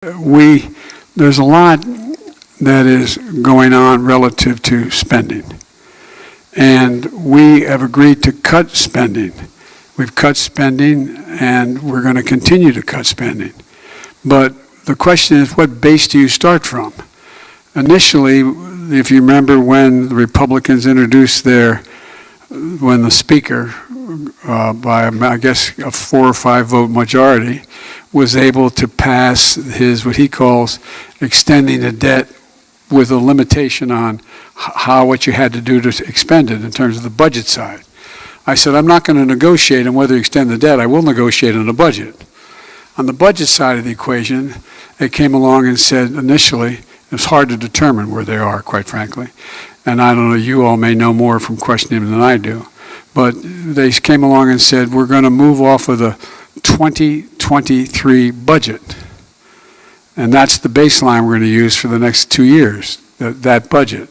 There's a lot that is going on relative to spending. And we have agreed to cut spending. We've cut spending, and we're going to continue to cut spending. But the question is, what base do you start from? Initially, if you remember when the Republicans introduced when the Speaker, by I guess a 4 or 5 vote majority, was able to pass what he calls extending the debt with a limitation on what you had to do to expend it in terms of the budget side. I said, I'm not going to negotiate on whether you extend the debt. I will negotiate on the budget. On the budget side of the equation, they came along and said initially, it's hard to determine where they are, quite frankly. And I don't know, you all may know more from questioning them than I do. But they came along and said, we're going to move off of the 2023 budget. And that's the baseline we're going to use for the next 2 years, that budget.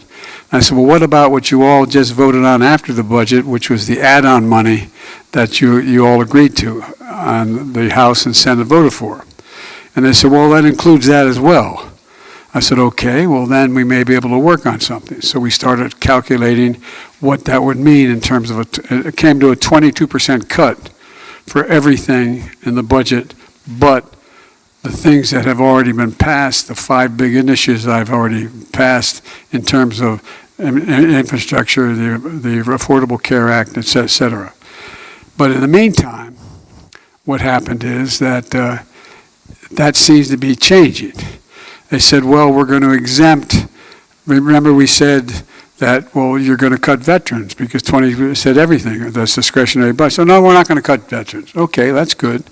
And I said, well, what about what you all just voted on after the budget, which was the add-on money that you all agreed to on the House and Senate voted for? And they said, well, that includes that as well. I said, okay, well, then we may be able to work on something. So we started calculating what that would mean in terms of it came to a 22% cut for everything in the budget, but the things that have already been passed, the 5 big initiatives I've already passed in terms of infrastructure, the Affordable Care Act, et cetera. But in the meantime, what happened is that that seems to be changing. They said, well, we're going to exempt. Remember we said that, well, you're going to cut veterans because 20 said everything, that's discretionary budget. So no, we're not going to cut veterans. Okay, that's good.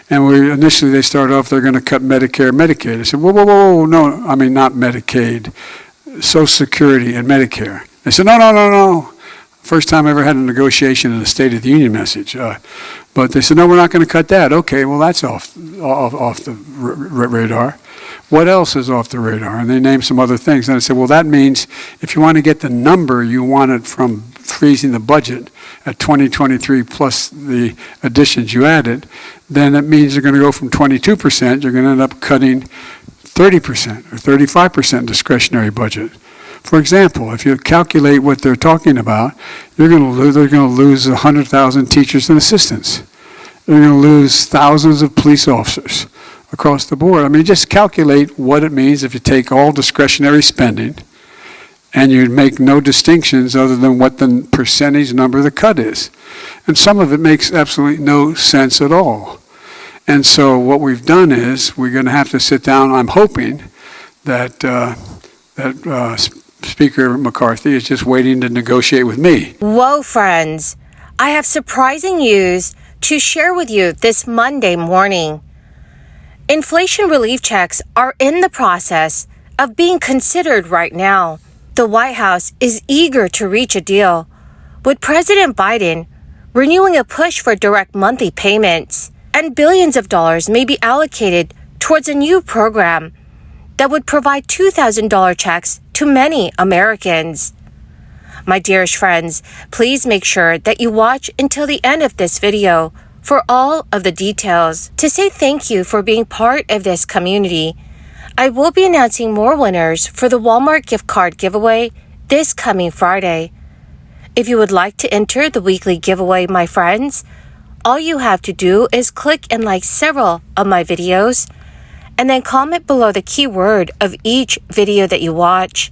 And initially they started off, they're going to cut Medicare, Medicaid. I said, whoa, no, I mean not Medicaid, Social Security and Medicare. They said, no. First time I ever had a negotiation in a State of the Union message. But they said, no, we're not going to cut that. Okay, well, that's off the radar. What else is off the radar? And they named some other things. And I said, well, that means if you want to get the number you wanted from freezing the budget at 2023 plus the additions you added, then it means you're going to go from 22%, you're going to end up cutting 30% or 35% discretionary budget. For example, if you calculate what they're talking about, they're going to lose 100,000 teachers and assistants. They're going to lose thousands of police officers across the board. I mean, just calculate what it means if you take all discretionary spending and you make no distinctions other than what the percentage number of the cut is. And some of it makes absolutely no sense at all. And so what we've done is we're going to have to sit down. I'm hoping that Speaker McCarthy is just waiting to negotiate with me. Whoa, friends. I have surprising news to share with you this Monday morning. Inflation relief checks are in the process of being considered right now. The White House is eager to reach a deal, with President Biden renewing a push for direct monthly payments, and billions of dollars may be allocated towards a new program that would provide $2,000 checks to many Americans. My dearest friends, please make sure that you watch until the end of this video for all of the details. To say thank you for being part of this community, I will be announcing more winners for the Walmart gift card giveaway this coming Friday. If you would like to enter the weekly giveaway, my friends, all you have to do is click and like several of my videos and then comment below the keyword of each video that you watch.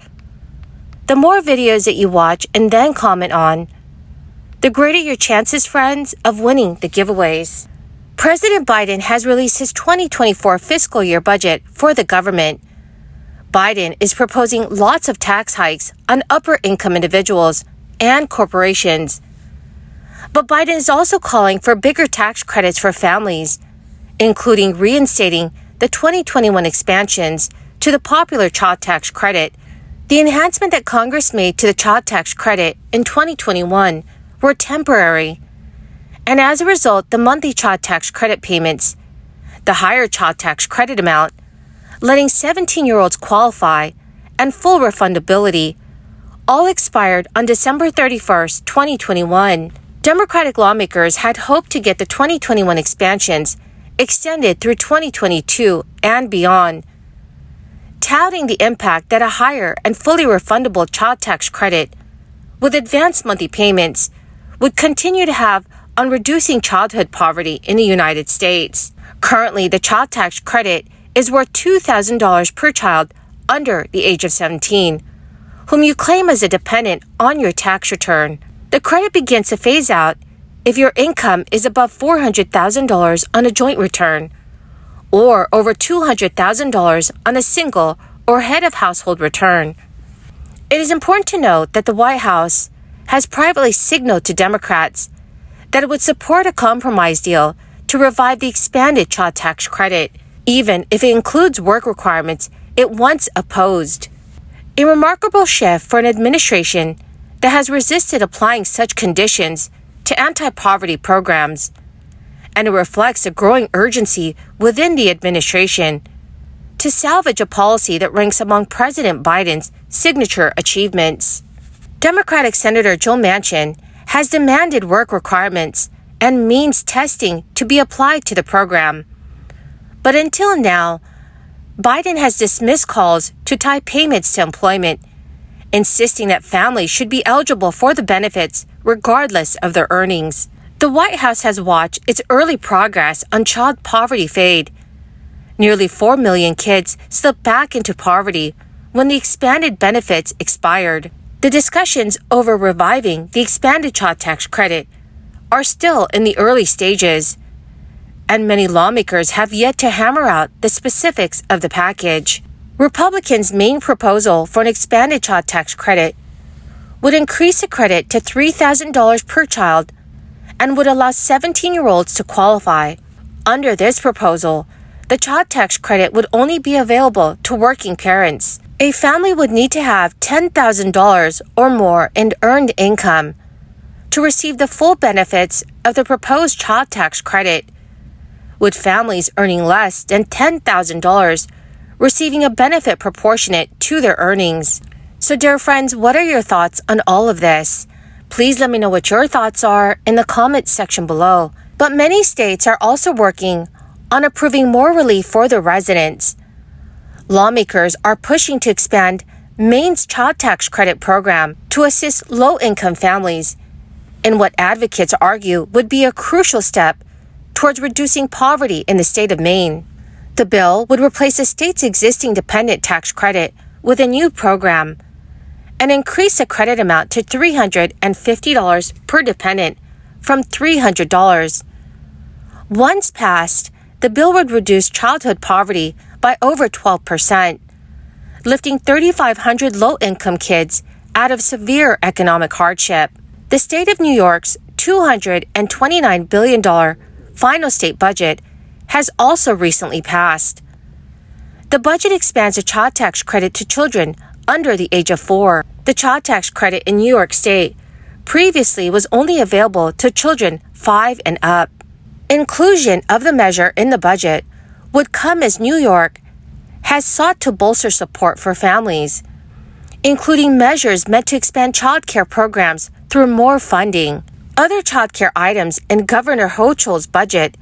The more videos that you watch and then comment on, the greater your chances, friends, of winning the giveaways. President Biden has released his 2024 fiscal year budget for the government. Biden is proposing lots of tax hikes on upper-income individuals and corporations. But Biden is also calling for bigger tax credits for families, including reinstating the 2021 expansions to the popular child tax credit. The enhancement that Congress made to the child tax credit in 2021 were temporary, and as a result, the monthly child tax credit payments, the higher child tax credit amount, letting 17-year-olds qualify, and full refundability, all expired on December 31st, 2021. Democratic lawmakers had hoped to get the 2021 expansions extended through 2022 and beyond, touting the impact that a higher and fully refundable child tax credit with advanced monthly payments would continue to have on reducing childhood poverty in the United States. Currently, the child tax credit is worth $2,000 per child under the age of 17, whom you claim as a dependent on your tax return. The credit begins to phase out if your income is above $400,000 on a joint return, or over $200,000 on a single or head of household return. It is important to note that the White House has privately signaled to Democrats that it would support a compromise deal to revive the expanded child tax credit, even if it includes work requirements it once opposed. A remarkable shift for an administration that has resisted applying such conditions to anti-poverty programs, and it reflects a growing urgency within the administration to salvage a policy that ranks among President Biden's signature achievements. Democratic Senator Joe Manchin has demanded work requirements and means testing to be applied to the program. But until now, Biden has dismissed calls to tie payments to employment, insisting that families should be eligible for the benefits regardless of their earnings. The White House has watched its early progress on child poverty fade. Nearly 4 million kids slipped back into poverty when the expanded benefits expired. The discussions over reviving the expanded child tax credit are still in the early stages, and many lawmakers have yet to hammer out the specifics of the package. Republicans' main proposal for an expanded child tax credit would increase the credit to $3,000 per child and would allow 17-year-olds to qualify. Under this proposal, the child tax credit would only be available to working parents. A family would need to have $10,000 or more in earned income to receive the full benefits of the proposed child tax credit, with families earning less than $10,000 receiving a benefit proportionate to their earnings. So, dear friends, what are your thoughts on all of this? Please let me know what your thoughts are in the comments section below. But many states are also working on approving more relief for their residents. Lawmakers are pushing to expand Maine's child tax credit program to assist low-income families in what advocates argue would be a crucial step towards reducing poverty in the state of Maine. The bill would replace the state's existing dependent tax credit with a new program and increase the credit amount to $350 per dependent from $300. Once passed, the bill would reduce childhood poverty by over 12%, lifting 3,500 low-income kids out of severe economic hardship. The state of New York's $229 billion final state budget has also recently passed. The budget expands the child tax credit to children under the age of 4. The child tax credit in New York State previously was only available to children 5 and up. Inclusion of the measure in the budget would come as New York has sought to bolster support for families, including measures meant to expand child care programs through more funding. Other child care items in Governor Hochul's budget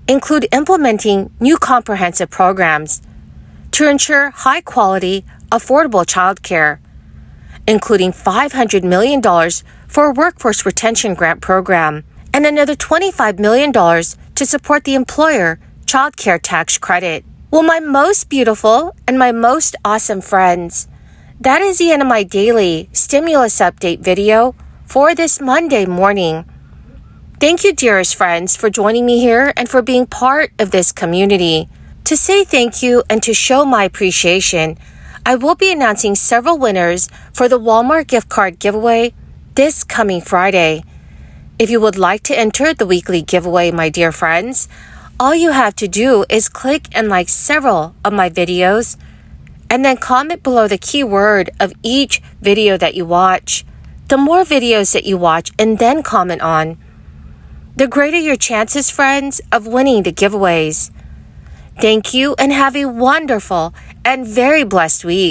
include implementing new comprehensive programs to ensure high-quality, affordable child care, including $500 million for a workforce retention grant program and another $25 million to support the employer child care tax credit. Well, my most beautiful and my most awesome friends, that is the end of my daily stimulus update video for this Monday morning. Thank you, dearest friends, for joining me here and for being part of this community. To say thank you and to show my appreciation, I will be announcing several winners for the Walmart gift card giveaway this coming Friday. If you would like to enter the weekly giveaway, my dear friends, all you have to do is click and like several of my videos and then comment below the keyword of each video that you watch. The more videos that you watch and then comment on, the greater your chances, friends, of winning the giveaways. Thank you and have a wonderful and very blessed week.